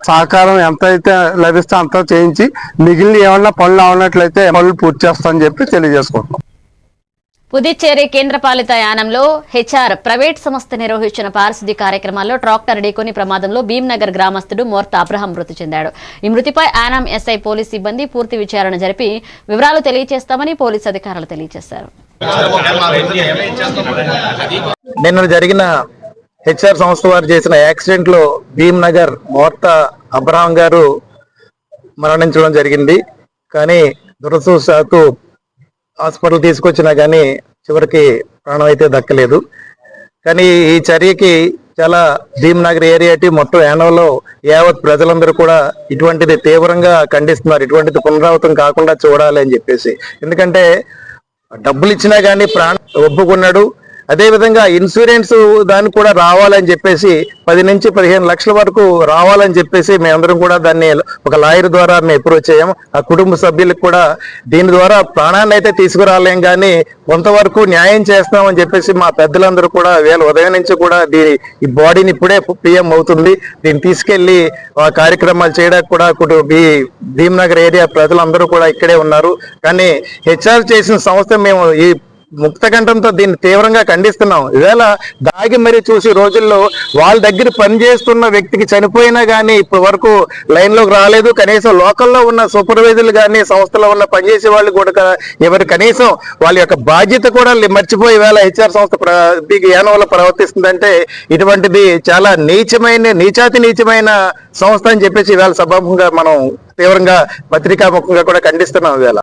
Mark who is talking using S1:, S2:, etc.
S1: సహకారం ఎంతైతే లభిస్తే అంత చేయించి మిగిలిన ఏమన్నా పనులు అవనట్లయితే పనులు పూర్తి చేస్తామని చెప్పి తెలియజేసుకుంటున్నాం.
S2: పుదుచ్చేరి కేంద్రపాలిత యానంలో హెచ్ఆర్ ప్రైవేట్ సంస్థ నిర్వహించిన పారిశుద్ధ్య కార్యక్రమాల్లో ట్రాక్టర్ ఢీకొని ప్రమాదంలో భీంనగర్ గ్రామస్తుడు మోర్త అబ్రహం మృతి చెందాడు. ఈ మృతిపై యానం ఎస్ఐ పోలీస్ సిబ్బంది పూర్తి విచారణ జరిపి వివరాలు తెలియజేస్తామని పోలీసు అధికారులు తెలియజేశారు.
S3: నిన్న జరిగిన హెచ్ఆర్ సంస్థ వారు చేసిన యాక్సిడెంట్ లో భీంనగర్ మోర్త అబ్రహం గారు మరణించడం జరిగింది. కానీ దురదృష్టవశాత్తు హాస్పిటల్ తీసుకొచ్చినా కానీ చివరికి ప్రాణం అయితే దక్కలేదు. కానీ ఈ చర్యకి చాలా భీంనగర్ ఏరియాటి మొత్తం యానంలో యావత్ ప్రజలందరూ కూడా ఇటువంటిది తీవ్రంగా ఖండిస్తున్నారు. ఇటువంటిది పునరావృతం కాకుండా చూడాలి అని చెప్పేసి. ఎందుకంటే డబ్బులు ఇచ్చినా కానీ ప్రాణం ఒప్పుకున్నాడు. అదేవిధంగా ఇన్సూరెన్స్ దానికి కూడా రావాలని చెప్పేసి 10 నుంచి 15 లక్షల వరకు రావాలని చెప్పేసి మేమందరం కూడా దాన్ని ఒక లాయర్ ద్వారా మేము అప్రోచ్ అయ్యాం. ఆ కుటుంబ సభ్యులకు కూడా దీని ద్వారా ప్రాణాన్ని అయితే తీసుకురాలేం కానీ కొంతవరకు న్యాయం చేస్తామని చెప్పేసి మా పెద్దలందరూ కూడా వేళ ఉదయం నుంచి కూడా ఈ బాడీని ఇప్పుడే పిఎం అవుతుంది. దీన్ని తీసుకెళ్లి ఆ కార్యక్రమాలు చేయడానికి కూడా ఈ భీంనగర్ ఏరియా ప్రజలందరూ కూడా ఇక్కడే ఉన్నారు. కానీ హెచ్ఆర్ చేసిన సంస్థ మేము ఈ ముక్తకంఠంతో దీన్ని తీవ్రంగా ఖండిస్తున్నాం. ఈవేళ దాగి మరీ చూసి రోజుల్లో వాళ్ళ దగ్గర పనిచేస్తున్న వ్యక్తికి చనిపోయినా కానీ ఇప్పటి వరకు లైన్లోకి రాలేదు. కనీసం లోకల్లో ఉన్న సూపర్వైజర్లు కానీ సంస్థలో ఉన్న పనిచేసే వాళ్ళు కూడా ఎవరు కనీసం వాళ్ళ యొక్క బాధ్యత కూడా మర్చిపోయి ఈవేళ హెచ్ఆర్ సంస్థ యానంలో ప్రవర్తిస్తుందంటే ఇటువంటిది చాలా నీచమైన సంస్థ అని చెప్పేసి ఈవేళ సభాముఖంగా మనం తీవ్రంగా పత్రికాముఖంగా కూడా ఖండిస్తున్నాం ఈవేళ.